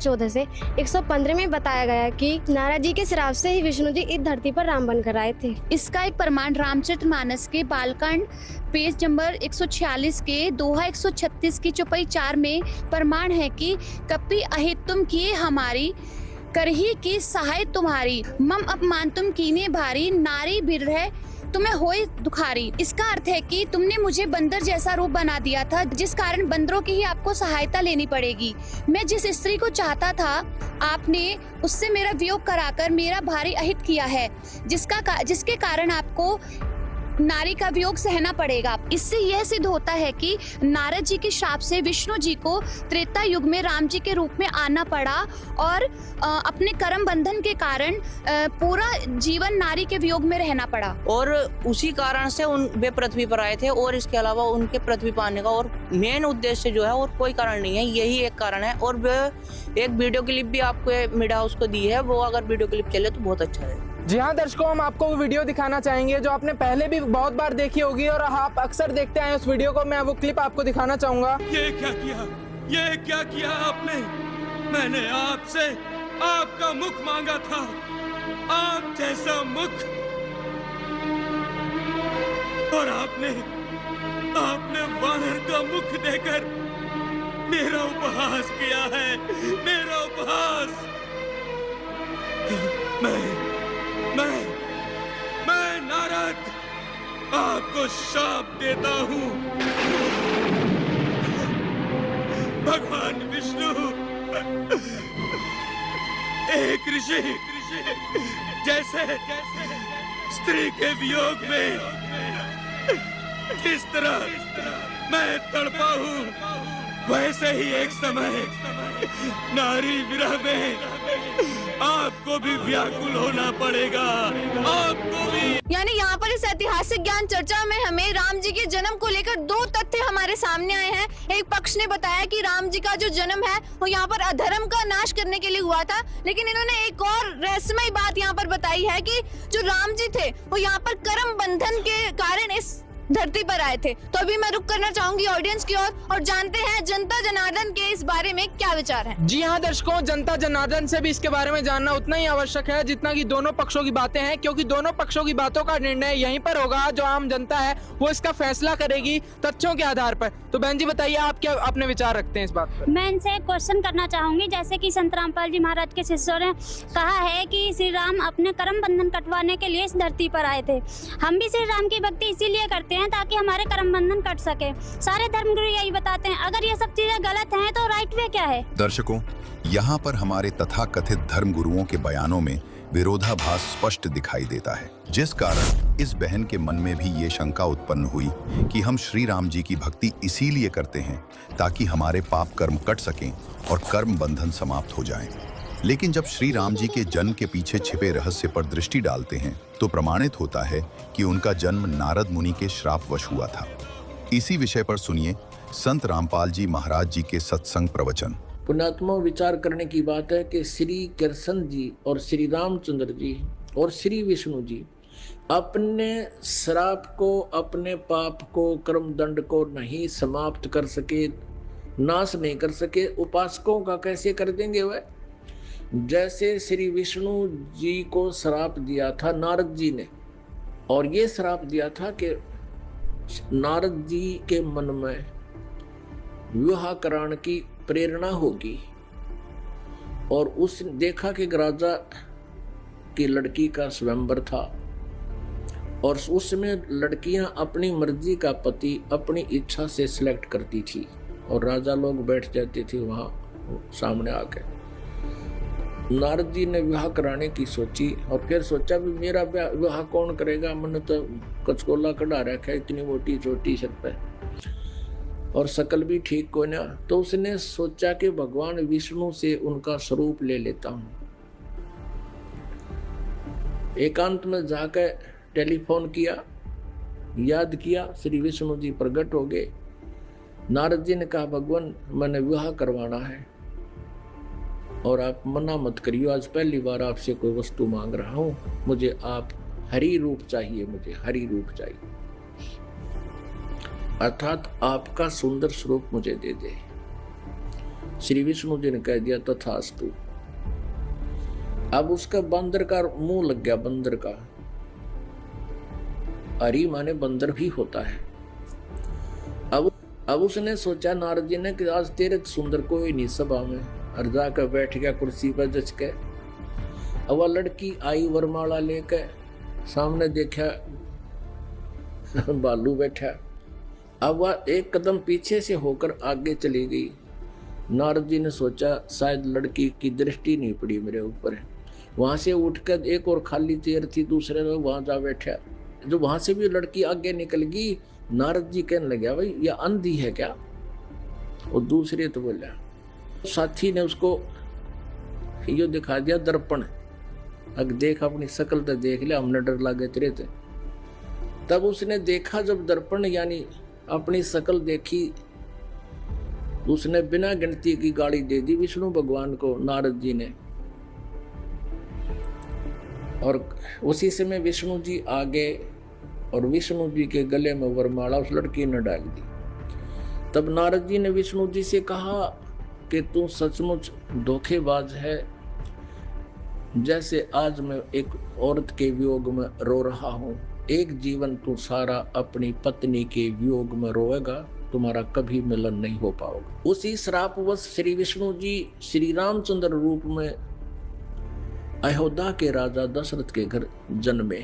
114 से 115 में बताया गया कि नारद जी के श्राप से ही विष्णु जी इस धरती पर राम बनकर आए थे। इसका एक प्रमाण रामचरितमानस के बालकांड पेज नंबर 146 के दोहा 136 की चौपाई 4 में प्रमाण है कि कपि अहित तुम किए हमारी, करही की सहाय तुम्हारी, मम अपमान तुम कीने भारी, नारी बिरह तुम्हें होए दुखारी। इसका अर्थ है कि तुमने मुझे बंदर जैसा रूप बना दिया था, जिस कारण बंदरों की ही आपको सहायता लेनी पड़ेगी। मैं जिस स्त्री को चाहता था आपने उससे मेरा वियोग कराकर मेरा भारी अहित किया है, जिसके कारण आपको नारी का वियोग सहना पड़ेगा। इससे यह सिद्ध होता है कि नारद जी के श्राप से विष्णु जी को त्रेता युग में राम जी के रूप में आना पड़ा और अपने कर्म बंधन के कारण पूरा जीवन नारी के वियोग में रहना पड़ा। और उसी कारण से वे पृथ्वी पर आए थे, और इसके अलावा उनके पृथ्वी पर आने का और मेन उद्देश्य जो है और कोई कारण नहीं है, यही एक कारण है। और एक वीडियो क्लिप भी आपको मीडिया हाउस को दी है, वो अगर वीडियो क्लिप चले तो बहुत अच्छा है। जी हाँ दर्शकों, हम आपको वो वीडियो दिखाना चाहेंगे जो आपने पहले भी बहुत बार देखी होगी और आप अक्सर देखते आए उस वीडियो को। मैं वो क्लिप आपको दिखाना चाहूंगा। ये क्या किया आपने? मैंने आपसे आपका मुख मांगा था, आप जैसा मुख, और आपने वानर का मुख देकर मेरा उपहास किया है, मेरा उपहास। मैं नारद आपको शाप देता हूँ। भगवान विष्णु एक ऋषि जैसे स्त्री के वियोग में जिस तरह मैं तड़पा हूँ, वैसे ही एक समय नारी विरह में आपको भी व्याकुल होना पड़ेगा, आपको भी। यानी यहाँ पर इस ऐतिहासिक ज्ञान चर्चा में हमें राम जी के जन्म को लेकर दो तथ्य हमारे सामने आए हैं। एक पक्ष ने बताया कि राम जी का जो जन्म है वो यहाँ पर अधर्म का नाश करने के लिए हुआ था, लेकिन इन्होंने एक और रहस्यमयी बात यहाँ पर बताई है कि जो राम जी थे वो यहाँ पर कर्म बंधन के कारण इस धरती पर आए थे। तो अभी मैं रुक करना चाहूंगी ऑडियंस की ओर और जानते हैं जनता जनार्दन के इस बारे में क्या विचार है। जी हाँ दर्शकों, जनता जनार्दन से भी इसके बारे में जानना उतना ही आवश्यक है जितना कि दोनों पक्षों की बातें हैं, क्योंकि दोनों पक्षों की बातों का निर्णय यहीं पर होगा। जो आम जनता है वो इसका फैसला करेगी तथ्यों के आधार पर। तो बहन जी बताइए, आप क्या अपने विचार रखते हैं इस बात पर? मैं इनसे एक क्वेश्चन करना चाहूंगी। जैसे कि संत रामपाल जी महाराज के शिष्यों ने कहा है कि श्री राम अपने कर्म बंधन कटवाने के लिए इस धरती पर आए थे। हम भी श्री राम की भक्ति इसीलिए करते हैं ताकि हमारे कर्म बंधन कट सके। सारे धर्मगुरु यही बताते हैं। अगर ये सब चीजें गलत हैं तो राइट वे क्या है? दर्शकों, यहाँ पर हमारे तथाकथित धर्मगुरुओं के बयानों में विरोधाभास स्पष्ट दिखाई देता है, जिस कारण इस बहन के मन में भी ये शंका उत्पन्न हुई कि हम श्री राम जी की भक्ति इसीलिए करते हैं ताकि हमारे पाप कर्म कट सकें और कर्म बंधन समाप्त हो जाएं। लेकिन जब श्री राम जी के जन्म के पीछे छिपे रहस्य पर दृष्टि डालते हैं तो प्रमाणित होता है कि उनका जन्म नारद मुनि के श्रापवश हुआ था। इसी विषय पर सुनिए संत रामपाल जी महाराज जी के सत्संग प्रवचन। पुण्यात्मा, विचार करने की बात है कि श्री कृष्ण जी और श्री रामचंद्र जी और श्री विष्णु जी अपने श्राप को, अपने पाप को, कर्म दंड को नहीं समाप्त कर सके, नाश नहीं कर सके। उपासकों का कैसे कर देंगे वह? जैसे श्री विष्णु जी को श्राप दिया था नारद जी ने, और ये श्राप दिया था कि नारद जी के मन में विवाह कराने की प्रेरणा होगी, और उसने देखा कि राजा की लड़की का स्वयंवर था और उसमें लड़कियां अपनी मर्जी का पति अपनी इच्छा से सिलेक्ट करती थी और राजा लोग बैठ जाते थे वहां सामने आके। नारद जी ने विवाह कराने की सोची और फिर सोचा भी मेरा विवाह कौन करेगा, मैंने तो कचकोला कढ़ा रखा है, इतनी मोटी छोटी सर पे और शकल भी ठीक को ना। तो उसने सोचा कि भगवान विष्णु से उनका स्वरूप ले लेता हूं। एकांत में जाकर टेलीफोन किया, याद किया, श्री विष्णु जी प्रकट हो गए। नारद जी ने कहा भगवान मैंने विवाह करवाना है और आप मना मत करियो, आज पहली बार आपसे कोई वस्तु मांग रहा हूं, मुझे आप हरि रूप चाहिए, मुझे हरि रूप चाहिए, अर्थात आपका सुंदर स्वरूप मुझे दे दे। श्री विष्णु जी ने कह दिया तथास्तु। अब उसका बंदर का मुंह लग गया, बंदर का। हरि माने बंदर भी होता है। अब उसने सोचा नारद जी ने कि आज तेरे सुंदर कोई नहीं सभा में, और जाकर बैठ गया कुर्सी पर जच के। अब वह लड़की आई वरमाला लेकर, सामने देखा बालू बैठा। अब वह एक कदम पीछे से होकर आगे चली गई। नारद जी ने सोचा शायद लड़की की दृष्टि नहीं पड़ी मेरे ऊपर। वहां से उठकर एक और खाली चेयर थी, दूसरे लोग वहां जा बैठा। जो वहां से भी लड़की आगे निकल गई। नारद जी कहने लगे भाई ये अंधी है क्या? और दूसरे तो बोला, साथी ने उसको ये दिखा दिया दर्पण, अब देख अपनी शक्ल तो देख लिया, हमने डर लगे तेरे थे। तब उसने देखा जब दर्पण यानी अपनी शक्ल देखी, उसने बिना गिनती की गाली दे दी विष्णु भगवान को, नारद जी ने। और उसी समय विष्णु जी आगे और विष्णु जी के गले में वरमाला उस लड़की ने डाल दी। तब नारद जी ने विष्णु जी से कहा कि तू सचमुच धोखेबाज है। जैसे आज मैं एक औरत के वियोग में रो रहा हूँ, एक जीवन तू सारा अपनी पत्नी के वियोग में रोएगा, तुम्हारा कभी मिलन नहीं हो पाओगा। उसी श्रापवश श्री विष्णु जी श्री रामचंद्र रूप में अयोध्या के राजा दशरथ के घर जन्मे।